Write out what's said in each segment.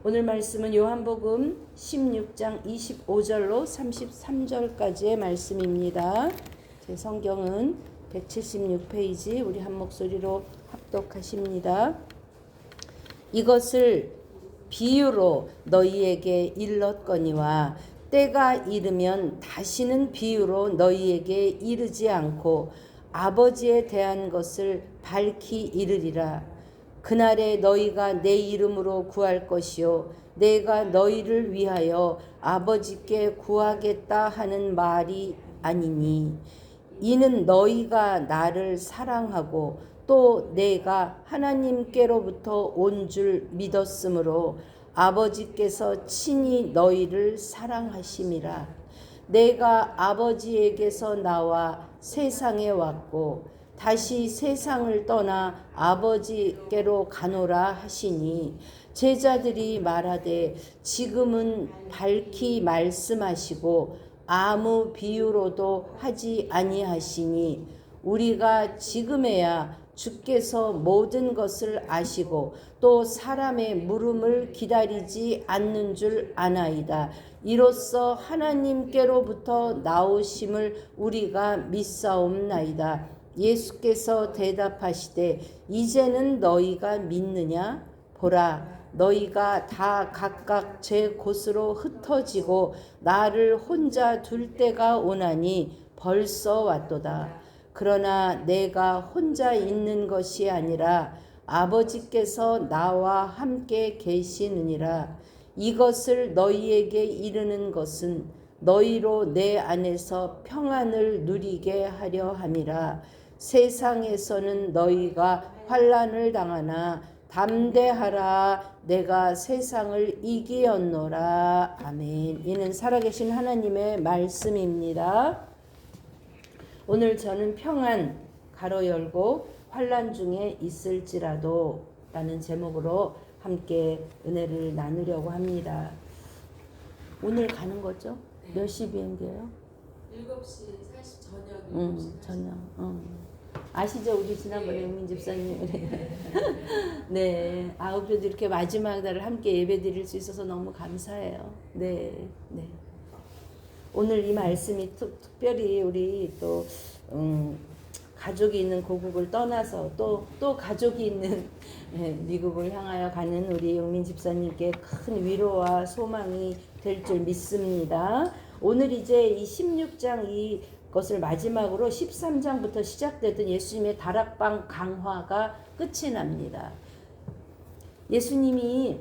오늘 말씀은 요한복음 16장 25절로 33절까지의 말씀입니다. 제 성경은 176페이지 우리 한 목소리로 합독하십니다. 이것을 비유로 너희에게 일렀거니와 때가 이르면 다시는 비유로 너희에게 이르지 않고 아버지에 대한 것을 밝히 이르리라. 그날에 너희가 내 이름으로 구할 것이요 내가 너희를 위하여 아버지께 구하겠다 하는 말이 아니니 이는 너희가 나를 사랑하고 또 내가 하나님께로부터 온 줄 믿었으므로 아버지께서 친히 너희를 사랑하심이라. 내가 아버지에게서 나와 세상에 왔고 다시 세상을 떠나 아버지께로 가노라 하시니 제자들이 말하되 지금은 밝히 말씀하시고 아무 비유로도 하지 아니하시니 우리가 지금에야 주께서 모든 것을 아시고 또 사람의 물음을 기다리지 않는 줄 아나이다. 이로써 하나님께로부터 나오심을 우리가 믿사옵나이다. 예수께서 대답하시되 이제는 너희가 믿느냐? 보라, 너희가 다 각각 제 곳으로 흩어지고 나를 혼자 둘 때가 오나니 벌써 왔도다. 그러나 내가 혼자 있는 것이 아니라 아버지께서 나와 함께 계시느니라. 이것을 너희에게 이르는 것은 너희로 내 안에서 평안을 누리게 하려 함이라. 세상에서는 너희가 환난을 당하나 담대하라. 내가 세상을 이기었노라. 아멘. 이는 살아계신 하나님의 말씀입니다. 오늘 저는 평안 가로 열고 환난 중에 있을지라도 라는 제목으로 함께 은혜를 나누려고 합니다. 오늘 가는 거죠? 네. 몇 시 비행기예요? 7시 40 저녁 7시 저녁. 아시죠? 우리 지난번에 용민 집사님. 네. 그래도 이렇게 마지막 날을 함께 예배 드릴 수 있어서 너무 감사해요. 네. 네. 오늘 이 말씀이 특별히 우리 또 가족이 있는 고국을 떠나서 또 가족이 있는 미국을 향하여 가는 우리 용민 집사님께 큰 위로와 소망이 될 줄 믿습니다. 오늘 이제 이 16장 이것을 마지막으로 13장부터 시작되던 예수님의 다락방 강화가 끝이 납니다. 예수님이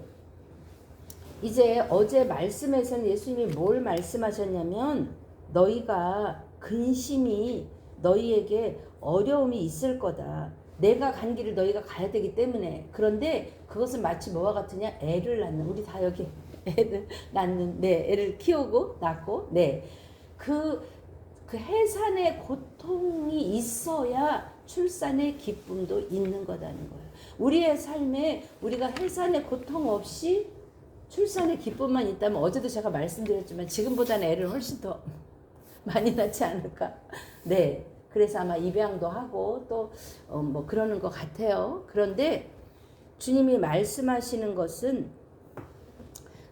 이제 어제 말씀에서는 예수님이 뭘 말씀하셨냐면 너희가 근심이 너희에게 어려움이 있을 거다. 내가 간 길을 너희가 가야 되기 때문에. 그런데 그것은 마치 뭐와 같으냐? 애를 낳는, 우리 다 여기 애를 낳는, 네, 애를 키우고 낳고, 네, 그 해산의 고통이 있어야 출산의 기쁨도 있는 거다는 거예요. 우리의 삶에 우리가 해산의 고통 없이 출산의 기쁨만 있다면, 어제도 제가 말씀드렸지만 지금보다는 애를 훨씬 더 많이 낳지 않을까. 네, 그래서 아마 입양도 하고 또 뭐 그러는 것 같아요. 그런데 주님이 말씀하시는 것은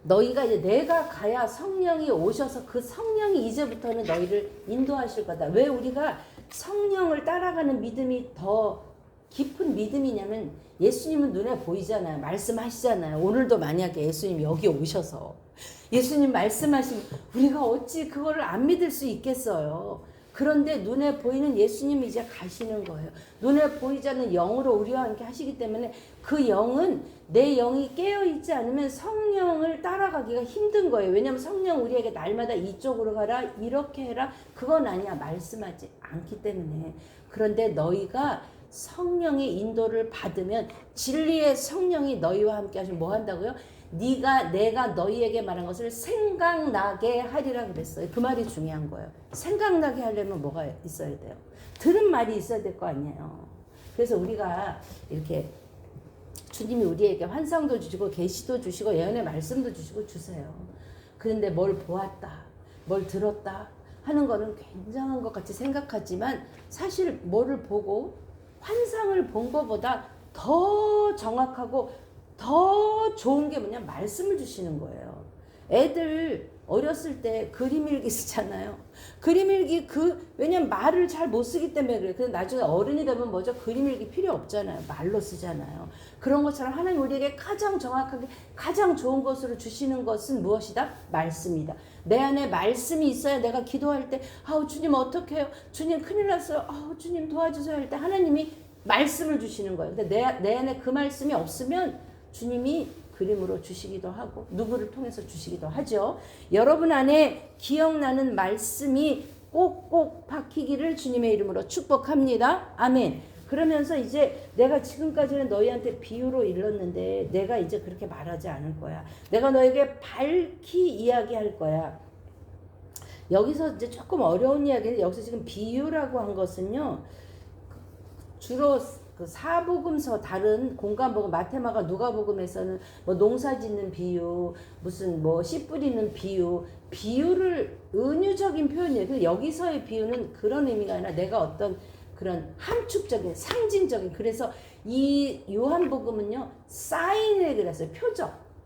너희가 이제 내가 가야 성령이 오셔서 그 성령이 이제부터는 너희를 인도하실 거다. 왜 우리가 성령을 따라가는 믿음이 더 깊은 믿음이냐면 예수님은 눈에 보이잖아요. 말씀하시잖아요. 오늘도 만약에 예수님 여기 오셔서 예수님 말씀하시면 우리가 어찌 그거를 안 믿을 수 있겠어요. 그런데 눈에 보이는 예수님이 이제 가시는 거예요. 눈에 보이지 않는 영으로 우리와 함께 하시기 때문에 그 영은 내 영이 깨어있지 않으면 성령을 따라가기가 힘든 거예요. 왜냐하면 성령 우리에게 날마다 이쪽으로 가라, 이렇게 해라, 그건 아니야. 말씀하지 않기 때문에. 그런데 너희가 성령의 인도를 받으면 진리의 성령이 너희와 함께 하시면 뭐 한다고요? 내가 너희에게 말한 것을 생각나게 하리라 그랬어요. 그 말이 중요한 거예요. 생각나게 하려면 뭐가 있어야 돼요? 들은 말이 있어야 될 거 아니에요. 그래서 우리가 이렇게 주님이 우리에게 환상도 주시고 계시도 주시고 예언의 말씀도 주시고 주세요. 그런데 뭘 보았다, 뭘 들었다 하는 거는 굉장한 것 같이 생각하지만 사실 뭐를 보고 환상을 본 것보다 더 정확하고 더 좋은 게 뭐냐? 말씀을 주시는 거예요. 애들 어렸을 때 그림 일기 쓰잖아요. 그림 일기 왜냐면 말을 잘 못 쓰기 때문에 그래요. 근데 나중에 어른이 되면 뭐죠? 그림 일기 필요 없잖아요. 말로 쓰잖아요. 그런 것처럼 하나님 우리에게 가장 정확하게 가장 좋은 것으로 주시는 것은 무엇이다? 말씀이다. 내 안에 말씀이 있어야 내가 기도할 때 아우 주님 어떡해요? 주님 큰일 났어요. 아우 주님 도와주세요 할 때 하나님이 말씀을 주시는 거예요. 근데 내 안에 그 말씀이 없으면 주님이 그림으로 주시기도 하고 누구를 통해서 주시기도 하죠. 여러분 안에 기억나는 말씀이 꼭꼭 박히기를 주님의 이름으로 축복합니다. 아멘. 그러면서 이제 내가 지금까지는 너희한테 비유로 일렀는데 내가 이제 그렇게 말하지 않을 거야. 내가 너에게 밝히 이야기할 거야. 여기서 이제 조금 어려운 이야기인데 여기서 지금 비유라고 한 것은요. 주로 그 사복음서 다른 공간복음 마태마가 누가복음에서는 뭐 농사 짓는 비유 무슨 뭐 씨 뿌리는 비유를 은유적인 표현이에요. 근데 여기서의 비유는 그런 의미가 아니라 내가 어떤 그런 함축적인 상징적인 그래서 이 요한복음은요 사인을 그랬어요.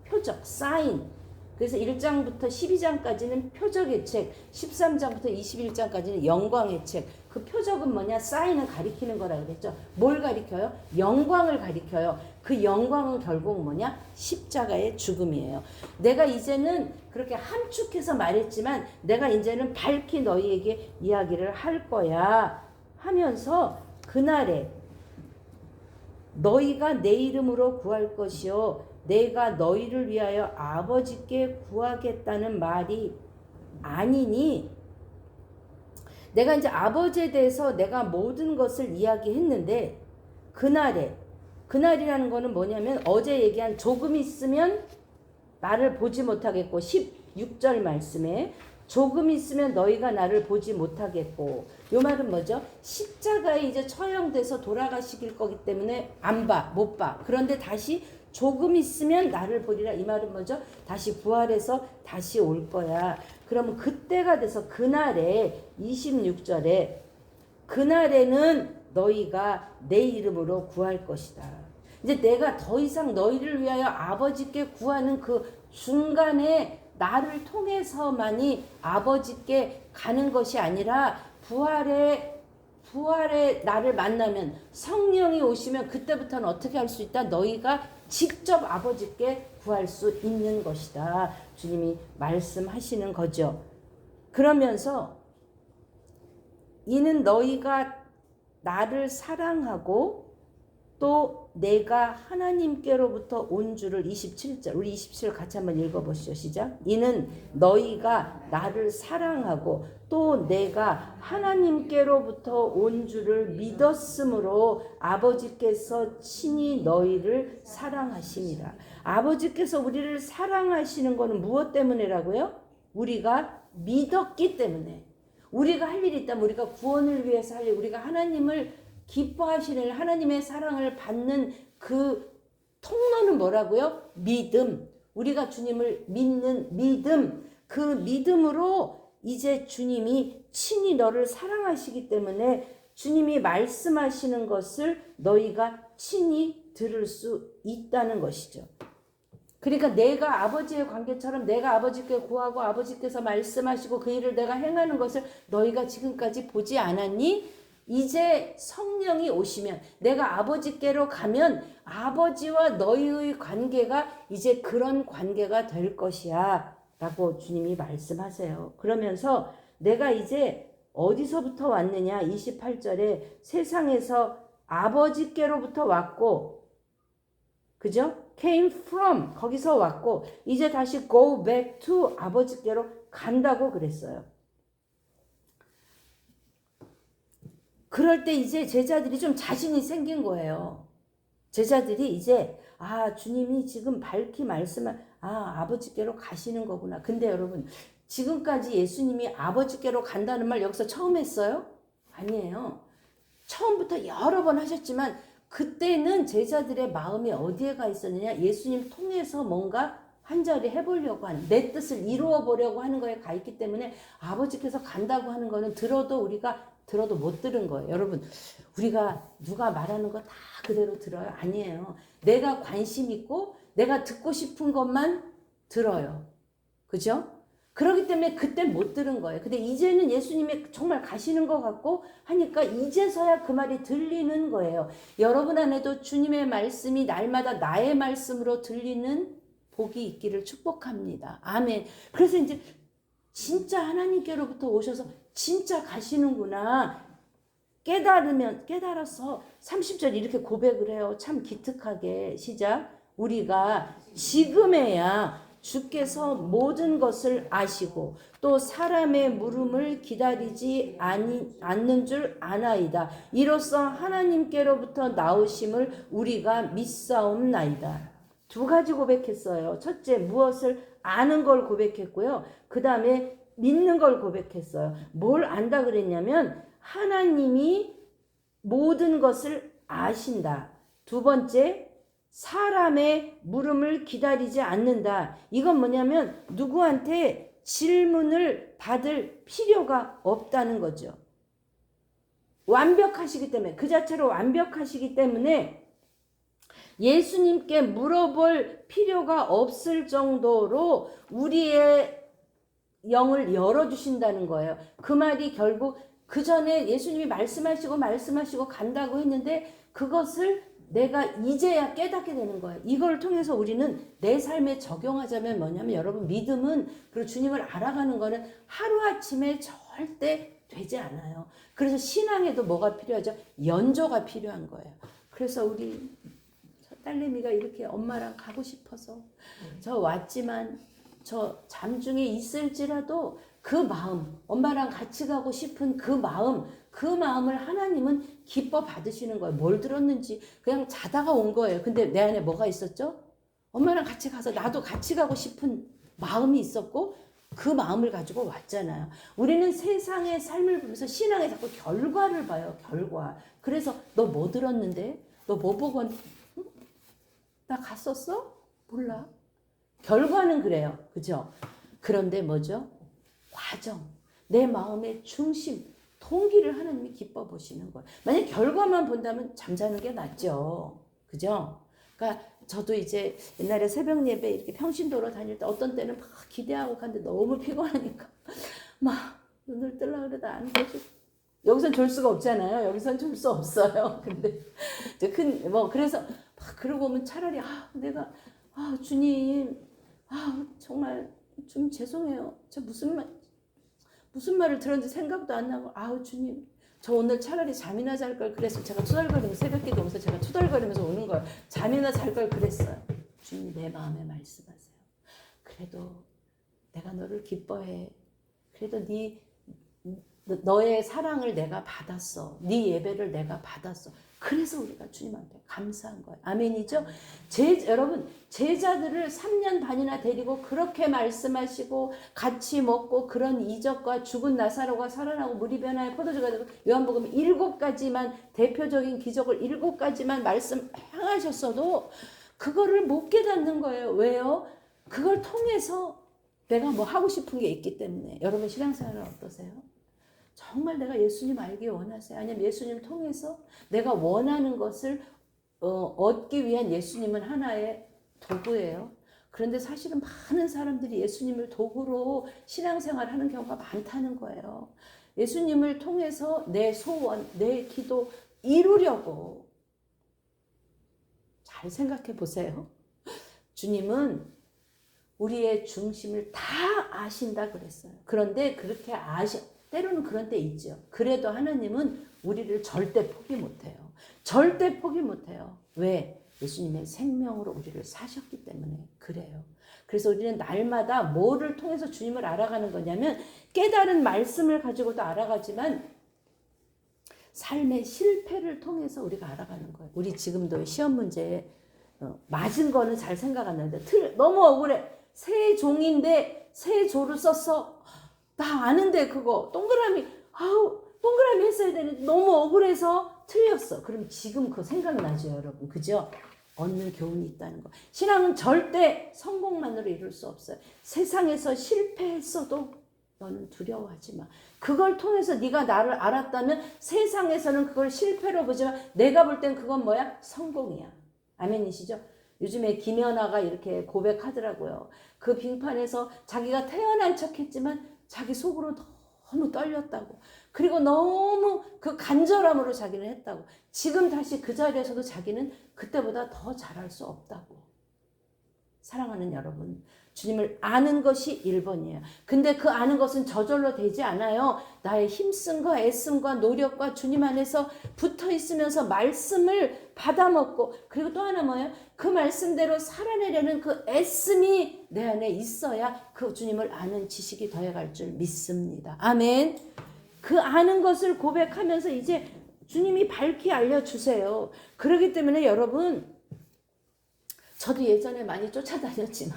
표적 사인. 그래서 1장부터 12장까지는 표적의 책, 13장부터 21장까지는 영광의 책. 그 표적은 뭐냐? 사인을 가리키는 거라 그랬죠. 뭘 가리켜요? 영광을 가리켜요. 그 영광은 결국 뭐냐? 십자가의 죽음이에요. 내가 이제는 그렇게 함축해서 말했지만 내가 이제는 밝히 너희에게 이야기를 할 거야 하면서 그날에 너희가 내 이름으로 구할 것이요 내가 너희를 위하여 아버지께 구하겠다는 말이 아니니 내가 이제 아버지에 대해서 내가 모든 것을 이야기했는데 그날이라는 거는 뭐냐면 어제 얘기한 조금 있으면 나를 보지 못하겠고 16절 말씀에 조금 있으면 너희가 나를 보지 못하겠고 요 말은 뭐죠? 십자가에 이제 처형돼서 돌아가시길 거기 때문에 못 봐. 그런데 다시 조금 있으면 나를 보리라. 이 말은 뭐죠? 다시 부활해서 다시 올 거야. 그러면 그때가 돼서 그날에 26절에 그날에는 너희가 내 이름으로 구할 것이다. 이제 내가 더 이상 너희를 위하여 아버지께 구하는 그 중간에 나를 통해서만이 아버지께 가는 것이 아니라 부활에 나를 만나면 성령이 오시면 그때부터는 어떻게 할 수 있다? 너희가 직접 아버지께 구할 수 있는 것이다. 주님이 말씀하시는 거죠. 그러면서 이는 너희가 나를 사랑하고 또 내가 하나님께로부터 온 줄을 27절 우리 27절 같이 한번 읽어보시죠. 시작. 이는 너희가 나를 사랑하고 또 내가 하나님께로부터 온 줄을 믿었으므로 아버지께서 친히 너희를 사랑하심이라. 아버지께서 우리를 사랑하시는 것은 무엇 때문이라고요? 우리가 믿었기 때문에. 우리가 할 일이 있다면 우리가 구원을 위해서 할 일, 우리가 하나님을 기뻐하시는 하나님의 사랑을 받는 그 통로는 뭐라고요? 믿음. 우리가 주님을 믿는 믿음. 그 믿음으로 이제 주님이 친히 너를 사랑하시기 때문에 주님이 말씀하시는 것을 너희가 친히 들을 수 있다는 것이죠. 그러니까 내가 아버지의 관계처럼 내가 아버지께 구하고 아버지께서 말씀하시고 그 일을 내가 행하는 것을 너희가 지금까지 보지 않았니? 이제 성령이 오시면 내가 아버지께로 가면 아버지와 너희의 관계가 이제 그런 관계가 될 것이야 라고 주님이 말씀하세요. 그러면서 내가 이제 어디서부터 왔느냐? 28절에 세상에서 아버지께로부터 왔고 그죠? came from 거기서 왔고 이제 다시 go back to 아버지께로 간다고 그랬어요. 그럴 때 이제 제자들이 좀 자신이 생긴 거예요. 제자들이 이제 주님이 지금 밝히 말씀을 아버지께로 가시는 거구나. 근데 여러분 지금까지 예수님이 아버지께로 간다는 말 여기서 처음 했어요? 아니에요. 처음부터 여러 번 하셨지만 그때는 제자들의 마음이 어디에 가 있었느냐? 예수님 통해서 뭔가 한 자리 해보려고 하는 내 뜻을 이루어 보려고 하는 거에 가 있기 때문에 아버지께서 간다고 하는 거는 들어도 못 들은 거예요. 여러분 우리가 누가 말하는 거 다 그대로 들어요? 아니에요. 내가 관심 있고 내가 듣고 싶은 것만 들어요. 그죠? 그렇기 때문에 그때 못 들은 거예요. 근데 이제는 예수님이 정말 가시는 것 같고 하니까 이제서야 그 말이 들리는 거예요. 여러분 안에도 주님의 말씀이 날마다 나의 말씀으로 들리는 복이 있기를 축복합니다. 아멘. 그래서 이제 진짜 하나님께로부터 오셔서 진짜 가시는구나. 깨달아서 30절 이렇게 고백을 해요. 참 기특하게. 시작. 우리가 지금에야 주께서 모든 것을 아시고 또 사람의 물음을 기다리지 않는 줄 아나이다. 이로써 하나님께로부터 나오심을 우리가 믿사옵나이다. 두 가지 고백했어요. 첫째, 무엇을 아는 걸 고백했고요. 그 다음에 믿는 걸 고백했어요. 뭘 안다 그랬냐면 하나님이 모든 것을 아신다. 두 번째, 사람의 물음을 기다리지 않는다. 이건 뭐냐면 누구한테 질문을 받을 필요가 없다는 거죠. 완벽하시기 때문에, 그 자체로 완벽하시기 때문에 예수님께 물어볼 필요가 없을 정도로 우리의 영을 열어주신다는 거예요. 그 말이 결국 그 전에 예수님이 말씀하시고 간다고 했는데 그것을 내가 이제야 깨닫게 되는 거예요. 이걸 통해서 우리는 내 삶에 적용하자면 뭐냐면 여러분 믿음은 그리고 주님을 알아가는 거는 하루아침에 절대 되지 않아요. 그래서 신앙에도 뭐가 필요하죠? 연조가 필요한 거예요. 그래서 우리 딸내미가 이렇게 엄마랑 가고 싶어서 저 왔지만 저 잠중에 있을지라도 그 마음, 엄마랑 같이 가고 싶은 그 마음을 하나님은 기뻐 받으시는 거예요. 뭘 들었는지 그냥 자다가 온 거예요. 근데 내 안에 뭐가 있었죠? 엄마랑 같이 가서 나도 같이 가고 싶은 마음이 있었고 그 마음을 가지고 왔잖아요. 우리는 세상의 삶을 보면서 신앙에 자꾸 결과를 봐요. 결과. 그래서 너 뭐 들었는데? 너 뭐 보고 응? 나 갔었어? 몰라. 결과는 그래요. 그죠? 그런데 뭐죠? 과정, 내 마음의 중심, 동기를 하나님이 기뻐 보시는 거예요. 만약 결과만 본다면 잠자는 게 낫죠. 그죠? 그러니까 저도 이제 옛날에 새벽 예배 이렇게 평신도로 다닐 때 어떤 때는 막 기대하고 갔는데 너무 피곤하니까 막 눈을 뜨려고 그래도 안 되죠. 여기선 졸 수가 없잖아요. 여기선 졸 수 없어요. 근데 그래서 막 그러고 보면 차라리 내가 주님 정말 좀 죄송해요. 저 무슨 말을 들었는지 생각도 안 나고 주님 저 오늘 차라리 잠이나 잘 걸 그랬어요. 제가 투덜거리면서 새벽기도 오면서 제가 투덜거리면서 오는 거예요. 잠이나 잘 걸 그랬어요. 주님 내 마음에 말씀하세요. 그래도 내가 너를 기뻐해. 그래도 너의 사랑을 내가 받았어. 네 예배를 내가 받았어. 그래서 우리가 주님한테 감사한 거예요. 아멘이죠? 여러분 제자들을 3년 반이나 데리고 그렇게 말씀하시고 같이 먹고 그런 이적과 죽은 나사로가 살아나고 물이 변하여 포도주가 되고 요한복음 7가지만 대표적인 기적을 7가지만 말씀 행하셨어도 그거를 못 깨닫는 거예요. 왜요? 그걸 통해서 내가 뭐 하고 싶은 게 있기 때문에. 여러분 신앙생활은 어떠세요? 정말 내가 예수님 알기 원하세요? 아니면 예수님 통해서 내가 원하는 것을 얻기 위한 예수님은 하나의 도구예요. 그런데 사실은 많은 사람들이 예수님을 도구로 신앙생활 하는 경우가 많다는 거예요. 예수님을 통해서 내 소원, 내 기도 이루려고. 잘 생각해 보세요. 주님은 우리의 중심을 다 아신다 그랬어요. 그런데 그렇게 때로는 그런 때 있죠. 그래도 하나님은 우리를 절대 포기 못해요. 절대 포기 못해요. 왜? 예수님의 생명으로 우리를 사셨기 때문에 그래요. 그래서 우리는 날마다 뭐를 통해서 주님을 알아가는 거냐면 깨달은 말씀을 가지고도 알아가지만 삶의 실패를 통해서 우리가 알아가는 거예요. 우리 지금도 시험 문제에 맞은 거는 잘 생각 안 나는데 너무 억울해. 새 종인데 새 조를 썼어. 나 아는데 그거 동그라미 했어야 되는데 너무 억울해서 틀렸어. 그럼 지금 그거 생각나죠, 여러분? 그죠? 얻는 교훈이 있다는 거. 신앙은 절대 성공만으로 이룰 수 없어요. 세상에서 실패했어도 너는 두려워하지 마. 그걸 통해서 네가 나를 알았다면 세상에서는 그걸 실패로 보지만 내가 볼 땐 그건 뭐야? 성공이야. 아멘이시죠? 요즘에 김연아가 이렇게 고백하더라고요. 그 빙판에서 자기가 태어난 척했지만 자기 속으로 너무 떨렸다고. 그리고 너무 그 간절함으로 자기는 했다고. 지금 다시 그 자리에서도 자기는 그때보다 더 잘할 수 없다고. 사랑하는 여러분, 주님을 아는 것이 1번이에요. 근데 그 아는 것은 저절로 되지 않아요. 나의 힘씀과 애씀과 노력과 주님 안에서 붙어 있으면서 말씀을 받아먹고, 그리고 또 하나 뭐예요? 그 말씀대로 살아내려는 그 애씀이 내 안에 있어야 그 주님을 아는 지식이 더해갈 줄 믿습니다. 아멘. 그 아는 것을 고백하면서 이제 주님이 밝히 알려주세요. 그렇기 때문에 여러분, 저도 예전에 많이 쫓아다녔지만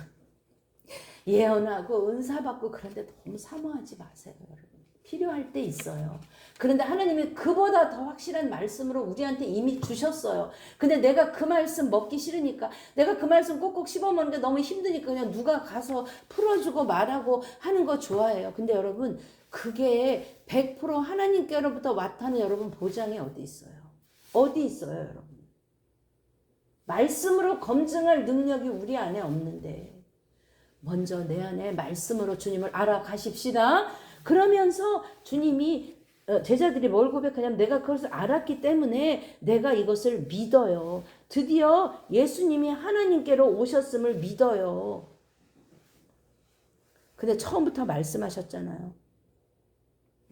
예언하고 은사받고 그런데 너무 사모하지 마세요, 여러분. 필요할 때 있어요. 그런데 하나님이 그보다 더 확실한 말씀으로 우리한테 이미 주셨어요. 근데 내가 그 말씀 먹기 싫으니까, 내가 그 말씀 꼭꼭 씹어먹는 게 너무 힘드니까 그냥 누가 가서 풀어주고 말하고 하는 거 좋아해요. 근데 여러분, 그게 100% 하나님께로부터 왔다는 여러분 보장이 어디 있어요? 어디 있어요, 여러분? 말씀으로 검증할 능력이 우리 안에 없는데 먼저 내 안에 말씀으로 주님을 알아가십시다. 그러면서 주님이 제자들이 뭘 고백하냐면 내가 그것을 알았기 때문에 내가 이것을 믿어요. 드디어 예수님이 하나님께로 오셨음을 믿어요. 근데 처음부터 말씀하셨잖아요.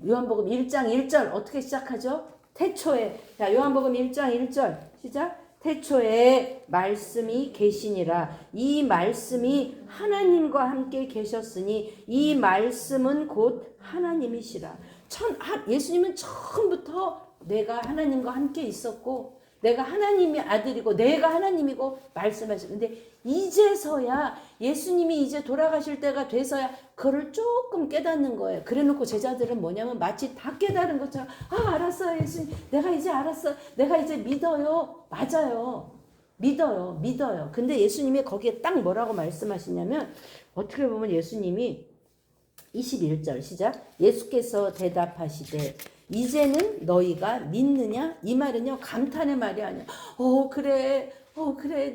요한복음 1장 1절 어떻게 시작하죠? 태초에. 자, 요한복음 1장 1절 시작. 태초에 말씀이 계시니라. 이 말씀이 하나님과 함께 계셨으니 이 말씀은 곧 하나님이시라. 예수님은 처음부터 내가 하나님과 함께 있었고 내가 하나님의 아들이고 내가 하나님이고 말씀하시는데 이제서야 예수님이 이제 돌아가실 때가 돼서야 그걸 조금 깨닫는 거예요. 그래놓고 제자들은 뭐냐면 마치 다 깨달은 것처럼 알았어요 예수님, 내가 이제 알았어, 내가 이제 믿어요. 맞아요, 믿어요. 근데 예수님이 거기에 딱 뭐라고 말씀하시냐면 어떻게 보면 예수님이 21절 시작. 예수께서 대답하시되 이제는 너희가 믿느냐? 이 말은요 감탄의 말이 아니야. 그래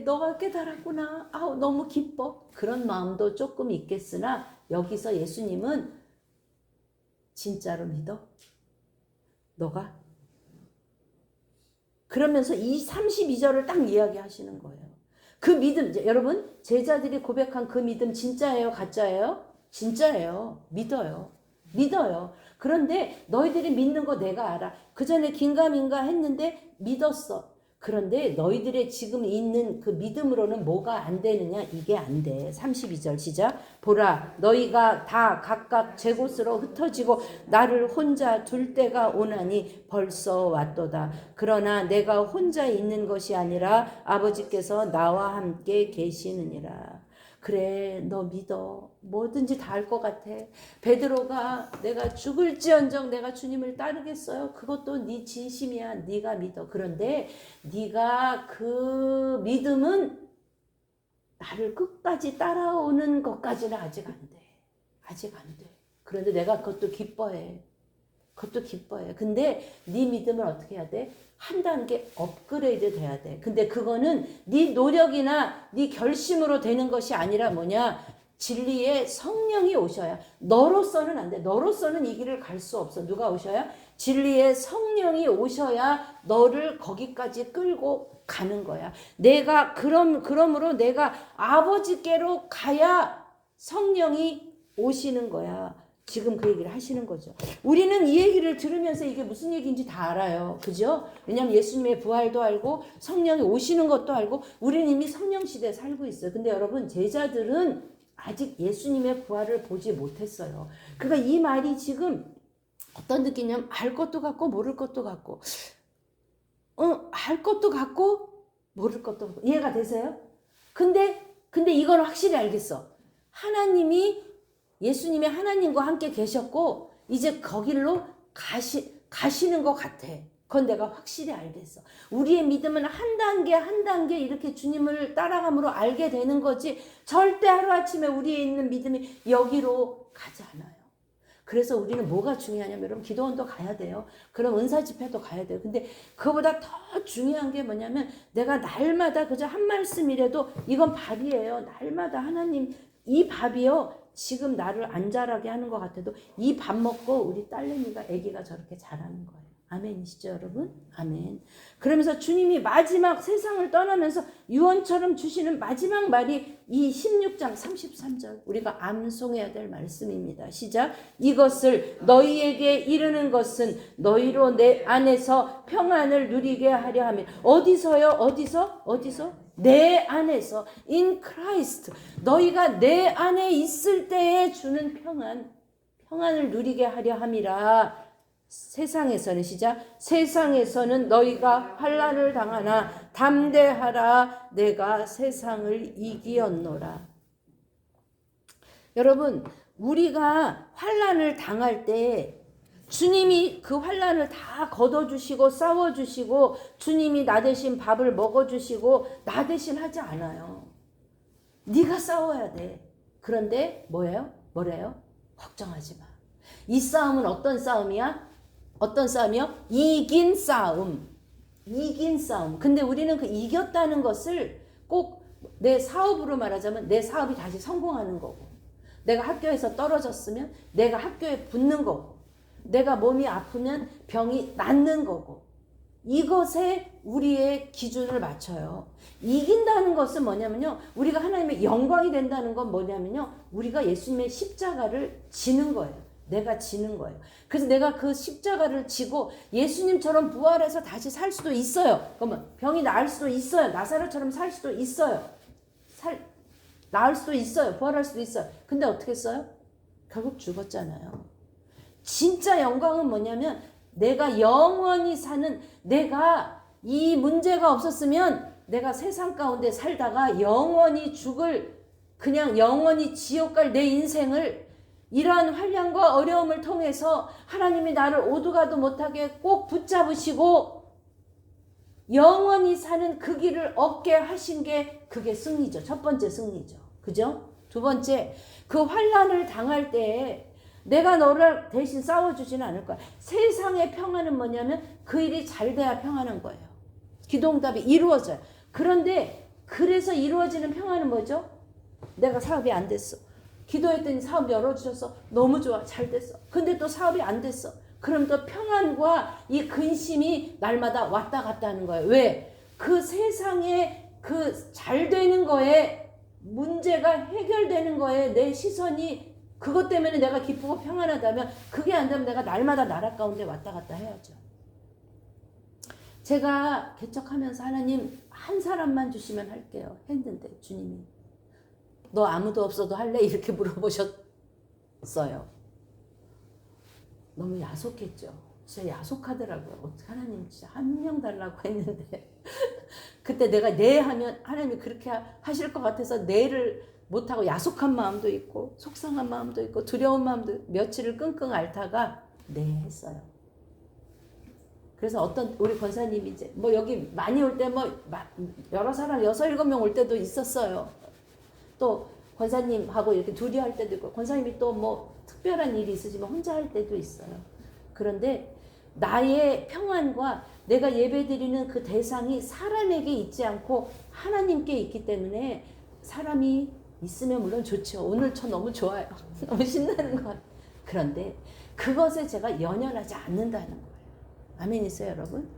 너가 깨달았구나. 너무 기뻐. 그런 마음도 조금 있겠으나 여기서 예수님은 진짜로 믿어? 너가? 그러면서 이 32절을 딱 이야기하시는 거예요. 그 믿음, 여러분 제자들이 고백한 그 믿음 진짜예요? 가짜예요? 진짜예요. 믿어요. 그런데 너희들이 믿는 거 내가 알아. 그 전에 긴가민가 했는데 믿었어. 그런데 너희들의 지금 있는 그 믿음으로는 뭐가 안 되느냐? 이게 안 돼. 32절 시작. 보라, 너희가 다 각각 제 곳으로 흩어지고 나를 혼자 둘 때가 오나니 벌써 왔도다. 그러나 내가 혼자 있는 것이 아니라 아버지께서 나와 함께 계시느니라. 그래, 너 믿어. 뭐든지 다 할 것 같아. 베드로가 내가 죽을지언정 내가 주님을 따르겠어요. 그것도 네 진심이야. 네가 믿어. 그런데 네가 그 믿음은 나를 끝까지 따라오는 것까지는 아직 안 돼. 그런데 내가 그것도 기뻐해. 근데 네 믿음을 어떻게 해야 돼? 한 단계 업그레이드 돼야 돼. 근데 그거는 네 노력이나 네 결심으로 되는 것이 아니라 뭐냐? 진리의 성령이 오셔야. 너로서는 안 돼. 너로서는 이 길을 갈 수 없어. 누가 오셔야? 진리의 성령이 오셔야 너를 거기까지 끌고 가는 거야. 그러므로 내가 아버지께로 가야 성령이 오시는 거야. 지금 그 얘기를 하시는 거죠. 우리는 이 얘기를 들으면서 이게 무슨 얘기인지 다 알아요. 그죠? 왜냐하면 예수님의 부활도 알고 성령이 오시는 것도 알고 우리는 이미 성령 시대에 살고 있어요. 근데 여러분 제자들은 아직 예수님의 부활을 보지 못했어요. 그러니까 이 말이 지금 어떤 느낌이냐면 알 것도 같고 모를 것도 같고 알 것도 같고 모를 것도 같고 이해가 되세요? 근데 이건 확실히 알겠어. 예수님이 하나님과 함께 계셨고 이제 거길로 가시는 것 같아. 그건 내가 확실히 알겠어. 우리의 믿음은 한 단계 이렇게 주님을 따라감으로 알게 되는 거지 절대 하루아침에 우리에 있는 믿음이 여기로 가지 않아요. 그래서 우리는 뭐가 중요하냐면 여러분 기도원도 가야 돼요. 그럼 은사 집회도 가야 돼요. 근데 그거보다 더 중요한 게 뭐냐면 내가 날마다 그저 한 말씀이라도 이건 밥이에요. 날마다 하나님 이 밥이요. 지금 나를 안 자라게 하는 것 같아도 이 밥 먹고 우리 딸내미가 아기가 저렇게 자라는 거예요. 아멘이시죠 여러분? 아멘. 그러면서 주님이 마지막 세상을 떠나면서 유언처럼 주시는 마지막 말이 이 16장 33절 우리가 암송해야 될 말씀입니다. 시작. 이것을 너희에게 이르는 것은 너희로 내 안에서 평안을 누리게 하려 함이라. 어디서요? 어디서? 내 안에서 in Christ 너희가 내 안에 있을 때에 주는 평안을 누리게 하려 함이라. 세상에서는 시작. 세상에서는 너희가 환난을 당하나 담대하라. 내가 세상을 이기었노라. 여러분 우리가 환난을 당할 때 주님이 그 환난을 다 걷어주시고 싸워주시고 주님이 나 대신 밥을 먹어주시고 나 대신 하지 않아요. 네가 싸워야 돼. 그런데 뭐래요? 걱정하지 마. 이 싸움은 어떤 싸움이야? 어떤 싸움이요? 이긴 싸움. 근데 우리는 그 이겼다는 것을 꼭 내 사업으로 말하자면 내 사업이 다시 성공하는 거고, 내가 학교에서 떨어졌으면 내가 학교에 붙는 거고, 내가 몸이 아프면 병이 낫는 거고, 이것에 우리의 기준을 맞춰요. 이긴다는 것은 뭐냐면요, 우리가 하나님의 영광이 된다는 건 뭐냐면요, 우리가 예수님의 십자가를 지는 거예요. 내가 지는 거예요. 그래서 내가 그 십자가를 지고 예수님처럼 부활해서 다시 살 수도 있어요. 그러면 병이 나을 수도 있어요. 나사로처럼 살 수도 있어요. 나을 수도 있어요. 부활할 수도 있어요. 근데 어떻게 했어요? 결국 죽었잖아요. 진짜 영광은 뭐냐면 내가 영원히 사는, 내가 이 문제가 없었으면 내가 세상 가운데 살다가 영원히 죽을, 그냥 영원히 지옥 갈 내 인생을 이러한 환난과 어려움을 통해서 하나님이 나를 오두가도 못하게 꼭 붙잡으시고 영원히 사는 그 길을 얻게 하신 게 그게 승리죠. 첫 번째 승리죠. 그죠? 두 번째, 그 환난을 당할 때 내가 너를 대신 싸워주지는 않을 거야. 세상의 평안은 뭐냐면 그 일이 잘 돼야 평안한 거예요. 기도응답이 이루어져요. 그런데 그래서 이루어지는 평안은 뭐죠? 내가 사업이 안 됐어. 기도했더니 사업 열어주셔서 너무 좋아. 잘 됐어. 근데 또 사업이 안 됐어. 그럼 또 평안과 이 근심이 날마다 왔다 갔다 하는 거예요. 왜? 그 세상에 그 잘 되는 거에, 문제가 해결되는 거에 내 시선이 그것 때문에 내가 기쁘고 평안하다면, 그게 안 되면 내가 날마다 나라 가운데 왔다 갔다 해야죠. 제가 개척하면서 하나님 한 사람만 주시면 할게요 했는데 주님이 너 아무도 없어도 할래? 이렇게 물어보셨어요. 너무 야속했죠. 진짜 야속하더라고요. 어떻게 하나님 진짜 한 명 달라고 했는데 그때 내가 네 하면 하나님이 그렇게 하실 것 같아서 네를 못하고 야속한 마음도 있고 속상한 마음도 있고 두려운 마음도 며칠을 끙끙 앓다가 네 했어요. 그래서 어떤 우리 권사님이 이제 뭐 여기 많이 올 때 뭐 여러 사람 6, 7명 올 때도 있었어요. 또 권사님하고 이렇게 둘이 할 때도 있고, 권사님이 또 뭐 특별한 일이 있으시면 혼자 할 때도 있어요. 그런데 나의 평안과 내가 예배드리는 그 대상이 사람에게 있지 않고 하나님께 있기 때문에 사람이 있으면 물론 좋죠. 오늘 저 너무 좋아요. 너무 신나는 것 같아요. 그런데 그것에 제가 연연하지 않는다는 거예요. 아멘이세요 여러분?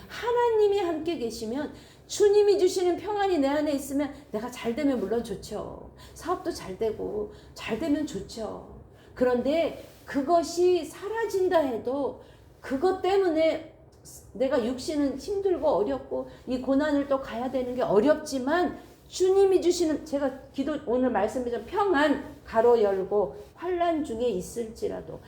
하나님이 함께 계시면, 주님이 주시는 평안이 내 안에 있으면 내가 잘 되면 물론 좋죠. 사업도 잘 되고 잘 되면 좋죠. 그런데 그것이 사라진다 해도 그것 때문에 내가 육신은 힘들고 어렵고 이 고난을 또 가야 되는 게 어렵지만, 주님이 주시는, 제가 기도 오늘 말씀드린 평안 가로 열고 환난 중에 있을지라도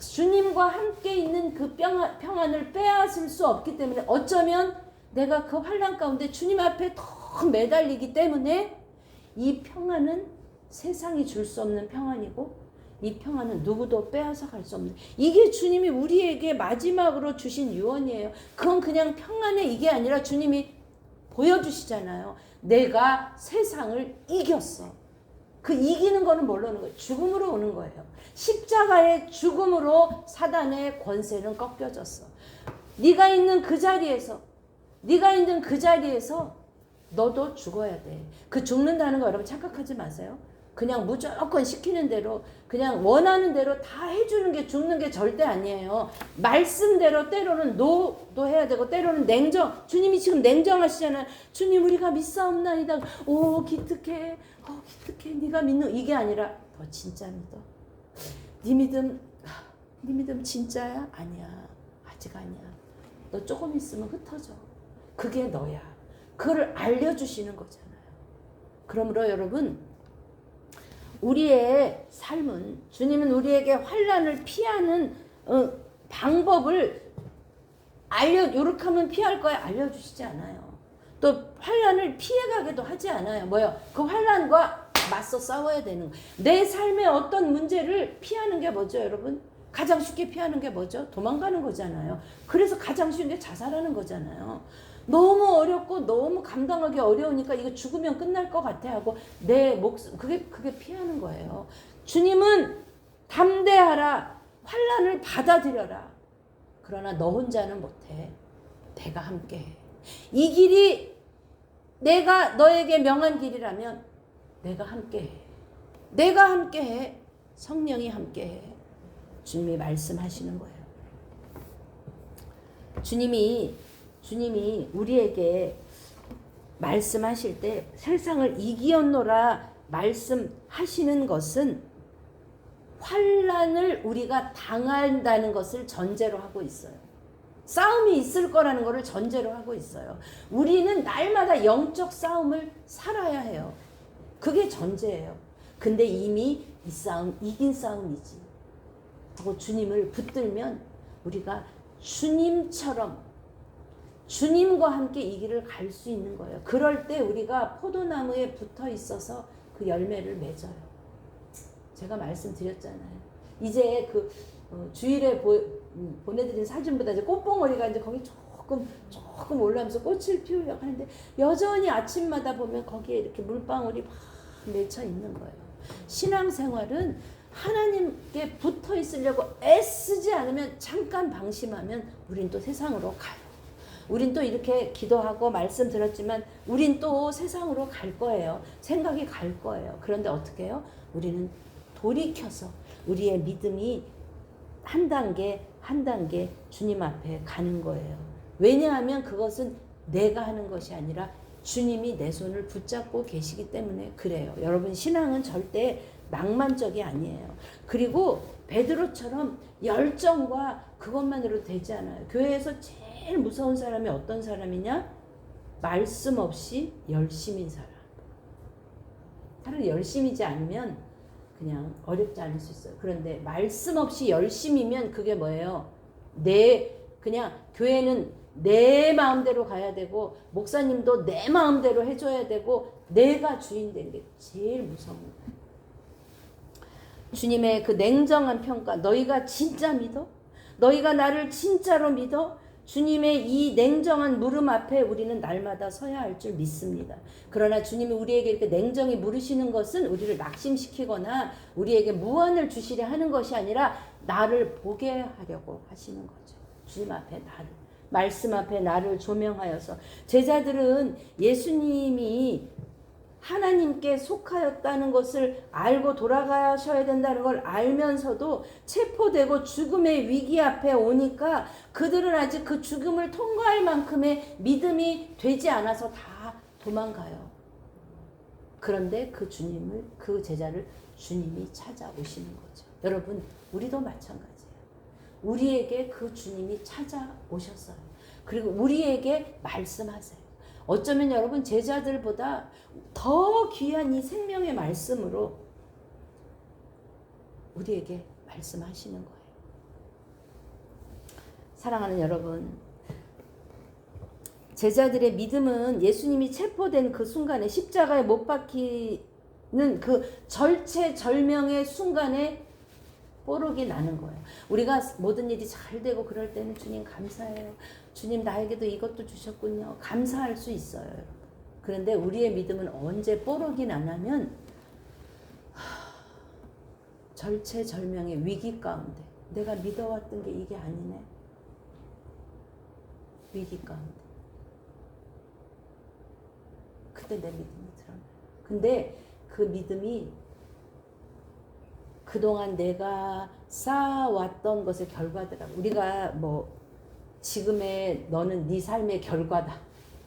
주님과 함께 있는 그 평안을 빼앗을 수 없기 때문에, 어쩌면 내가 그 환난 가운데 주님 앞에 더 매달리기 때문에 이 평안은 세상이 줄 수 없는 평안이고, 이 평안은 누구도 빼앗아 갈 수 없는, 이게 주님이 우리에게 마지막으로 주신 유언이에요. 그건 그냥 평안의 이게 아니라 주님이 보여주시잖아요. 내가 세상을 이겼어. 그 이기는 거는 뭘로 오는 거예요? 죽음으로 오는 거예요. 십자가의 죽음으로 사단의 권세는 꺾여졌어. 네가 있는 그 자리에서 너도 죽어야 돼. 그 죽는다는 거 여러분 착각하지 마세요. 그냥 무조건 시키는 대로 그냥 원하는 대로 다 해주는 게 죽는 게 절대 아니에요. 말씀대로 때로는 노도 해야 되고 때로는 냉정. 주님이 지금 냉정하시잖아요. 주님 우리가 믿사옵나이다. 오 기특해. 네가 믿는 이게 아니라 너 진짜 믿어? 네 믿음 진짜야? 아니야. 아직 아니야. 너 조금 있으면 흩어져. 그게 너야. 그걸 알려주시는 거잖아요. 그러므로 여러분 우리의 삶은 주님은 우리에게 환난을 피하는 방법을 요렇게 하면 피할 거야 알려주시지 않아요. 또 환난을 피해가기도 하지 않아요. 뭐요? 그 환난과 맞서 싸워야 되는 거예요. 내 삶의 어떤 문제를 피하는 게 뭐죠, 여러분? 가장 쉽게 피하는 게 뭐죠? 도망가는 거잖아요. 그래서 가장 쉬운 게 자살하는 거잖아요. 너무 어렵고 너무 감당하기 어려우니까 이거 죽으면 끝날 것 같아 하고 내 목숨 그게 피하는 거예요. 주님은 담대하라. 환난을 받아들여라. 그러나 너 혼자는 못해. 내가 함께해. 이 길이 내가 너에게 명한 길이라면 내가 함께해. 내가 함께해. 성령이 함께해. 주님이 말씀하시는 거예요. 주님이 우리에게 말씀하실 때 세상을 이기었노라 말씀하시는 것은 환난을 우리가 당한다는 것을 전제로 하고 있어요. 싸움이 있을 거라는 것을 전제로 하고 있어요. 우리는 날마다 영적 싸움을 살아야 해요. 그게 전제예요. 근데 이미 이 싸움 이긴 싸움이지 하고 주님을 붙들면 우리가 주님과 함께 이 길을 갈 수 있는 거예요. 그럴 때 우리가 포도나무에 붙어 있어서 그 열매를 맺어요. 제가 말씀드렸잖아요. 이제 주일에 보내드린 사진보다 이제 꽃봉오리가 이제 거기 조금 올라오면서 꽃을 피우려고 하는데 여전히 아침마다 보면 거기에 이렇게 물방울이 막 맺혀 있는 거예요. 신앙생활은 하나님께 붙어 있으려고 애쓰지 않으면 잠깐 방심하면 우린 또 세상으로 가요. 우린 또 이렇게 기도하고 말씀 들었지만 우린 또 세상으로 갈 거예요. 생각이 갈 거예요. 그런데 어떻게 해요? 우리는 돌이켜서 우리의 믿음이 한 단계 주님 앞에 가는 거예요. 왜냐하면 그것은 내가 하는 것이 아니라 주님이 내 손을 붙잡고 계시기 때문에 그래요. 여러분 신앙은 절대 낭만적이 아니에요. 그리고 베드로처럼 열정과 그것만으로 되지 않아요. 교회에서 제일 무서운 사람이 어떤 사람이냐? 말씀 없이 열심인 사람. 차라리 열심이지 않으면 그냥 어렵지 않을 수 있어요. 그런데 말씀 없이 열심이면 그게 뭐예요? 그냥 교회는 내 마음대로 가야 되고 목사님도 내 마음대로 해줘야 되고 내가 주인 되는 게 제일 무서운 거예요. 주님의 그 냉정한 평가, 너희가 진짜 믿어? 너희가 나를 진짜로 믿어? 주님의 이 냉정한 물음 앞에 우리는 날마다 서야 할 줄 믿습니다. 그러나 주님이 우리에게 이렇게 냉정히 물으시는 것은 우리를 낙심시키거나 우리에게 무언을 주시려 하는 것이 아니라 나를 보게 하려고 하시는 거죠. 주님 앞에 말씀 앞에 나를 조명하여서 제자들은 예수님이 하나님께 속하였다는 것을 알고 돌아가셔야 된다는 걸 알면서도 체포되고 죽음의 위기 앞에 오니까 그들은 아직 그 죽음을 통과할 만큼의 믿음이 되지 않아서 다 도망가요. 그런데 그 제자를 주님이 찾아오시는 거죠. 여러분, 우리도 마찬가지예요. 우리에게 그 주님이 찾아오셨어요. 그리고 우리에게 말씀하세요. 어쩌면 여러분 제자들보다 더 귀한 이 생명의 말씀으로 우리에게 말씀하시는 거예요. 사랑하는 여러분, 제자들의 믿음은 예수님이 체포된 그 순간에 십자가에 못 박히는 그 절체절명의 순간에 뽀록이 나는 거예요. 우리가 모든 일이 잘 되고 그럴 때는 주님 감사해요. 주님 나에게도 이것도 주셨군요. 감사할 수 있어요. 그런데 우리의 믿음은 언제 뽀록이 나냐면 절체절명의 위기 가운데 내가 믿어왔던 게 이게 아니네. 위기 가운데. 그때 내 믿음이 드러나. 근데 그 믿음이 그동안 내가 쌓아왔던 것의 결과더라고. 우리가 뭐 지금의 너는 네 삶의 결과다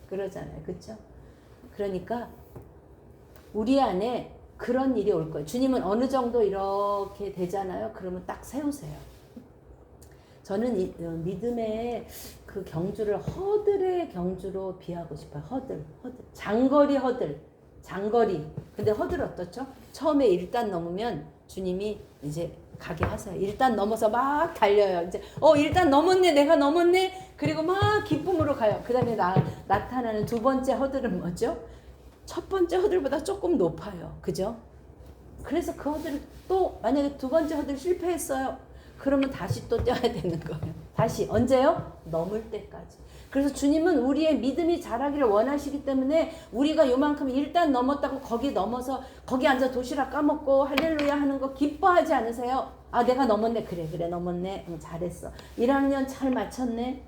그러잖아요. 그렇죠? 그러니까 우리 안에 그런 일이 올 거예요. 주님은 어느 정도 이렇게 되잖아요. 그러면 딱 세우세요. 저는 이 믿음의 그 경주를 허들의 경주로 비하고 싶어요. 허들. 장거리 허들. 장거리. 근데 허들 어떻죠? 처음에 일단 넘으면 주님이 이제 가게 하세요. 일단 넘어서 막 달려요. 이제 일단 넘었네. 내가 넘었네. 그리고 막 기쁨으로 가요. 그 다음에 나타나는 두 번째 허들은 뭐죠? 첫 번째 허들보다 조금 높아요. 그죠? 그래서 그 허들을 또 만약에 두 번째 허들 실패했어요. 그러면 다시 또 뛰어야 되는 거예요. 다시 언제요? 넘을 때까지. 그래서 주님은 우리의 믿음이 자라기를 원하시기 때문에 우리가 요만큼 일단 넘었다고 거기 넘어서 거기 앉아 도시락 까먹고 할렐루야 하는 거 기뻐하지 않으세요? 아 내가 넘었네. 그래 넘었네. 잘했어. 1학년 잘 마쳤네.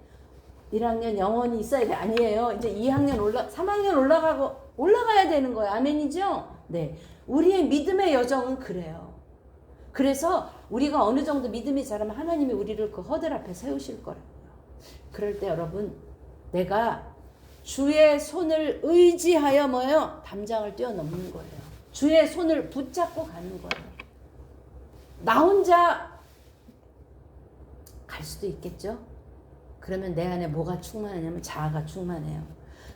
1학년 영원히 있어야 돼. 아니에요. 이제 2학년 3학년 올라가야 되는 거예요. 아멘이죠? 네. 우리의 믿음의 여정은 그래요. 그래서 우리가 어느 정도 믿음이 자라면 하나님이 우리를 그 허들 앞에 세우실 거라고요. 그럴 때 여러분 내가 주의 손을 의지하여 뭐요? 담장을 뛰어넘는 거예요. 주의 손을 붙잡고 가는 거예요. 나 혼자 갈 수도 있겠죠? 그러면 내 안에 뭐가 충만하냐면 자아가 충만해요.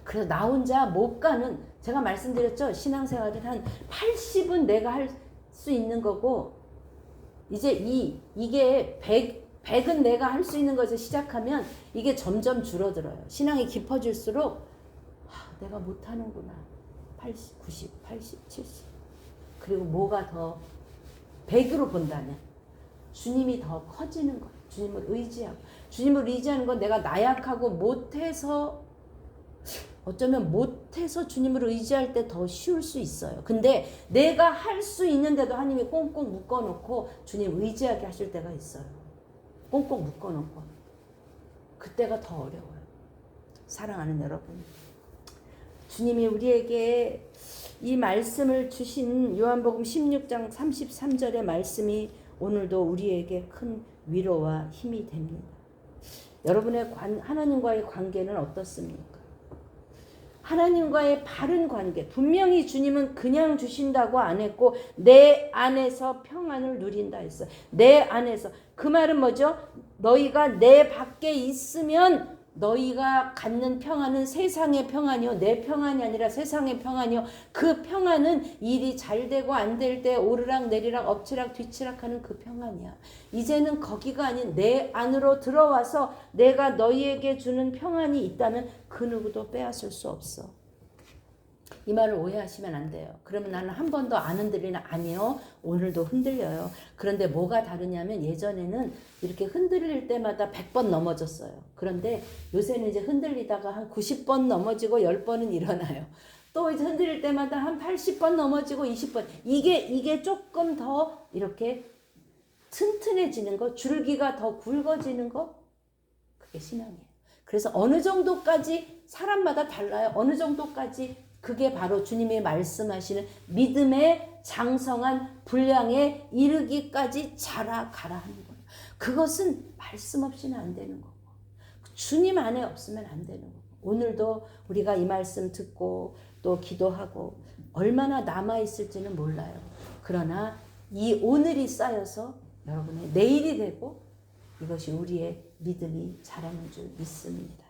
그래서 나 혼자 못 가는, 제가 말씀드렸죠? 신앙생활은 한 80은 내가 할 수 있는 거고 이제 이게 100은 내가 할 수 있는 것을 시작하면 이게 점점 줄어들어요. 신앙이 깊어질수록 내가 못하는구나. 80, 90, 80, 70. 그리고 뭐가 더 100으로 본다면 주님이 더 커지는 거예요. 주님을 의지하고. 주님을 의지하는 건 내가 나약하고 못해서 어쩌면 못해서 주님을 의지할 때 더 쉬울 수 있어요. 근데 내가 할 수 있는데도 하나님이 꽁꽁 묶어놓고 주님 의지하게 하실 때가 있어요. 꽁꽁 묶어놓고. 그때가 더 어려워요. 사랑하는 여러분. 주님이 우리에게 이 말씀을 주신 요한복음 16장 33절의 말씀이 오늘도 우리에게 큰 위로와 힘이 됩니다. 여러분의 하나님과의 관계는 어떻습니까? 하나님과의 바른 관계. 분명히 주님은 그냥 주신다고 안 했고 내 안에서 평안을 누린다 했어요. 내 안에서. 그 말은 뭐죠? 너희가 내 밖에 있으면 너희가 갖는 평안은 세상의 평안이요. 내 평안이 아니라 세상의 평안이요. 그 평안은 일이 잘 되고 안 될 때 오르락 내리락 엎치락 뒤치락 하는 그 평안이야. 이제는 거기가 아닌 내 안으로 들어와서 내가 너희에게 주는 평안이 있다면 그 누구도 빼앗을 수 없어. 이 말을 오해하시면 안 돼요. 그러면 나는 한 번도 안 흔들리나? 아니요. 오늘도 흔들려요. 그런데 뭐가 다르냐면 예전에는 이렇게 흔들릴 때마다 100번 넘어졌어요. 그런데 요새는 이제 흔들리다가 한 90번 넘어지고 10번은 일어나요. 또 이제 흔들릴 때마다 한 80번 넘어지고 20번. 이게 조금 더 이렇게 튼튼해지는 거, 줄기가 더 굵어지는 거, 그게 신앙이에요. 그래서 어느 정도까지 사람마다 달라요. 어느 정도까지 그게 바로 주님이 말씀하시는 믿음의 장성한 분량에 이르기까지 자라가라 하는 거예요. 그것은 말씀 없이는 안 되는 거고 주님 안에 없으면 안 되는 거고 오늘도 우리가 이 말씀 듣고 또 기도하고 얼마나 남아있을지는 몰라요. 그러나 이 오늘이 쌓여서 여러분의 내일이 되고 이것이 우리의 믿음이 자라는 줄 믿습니다.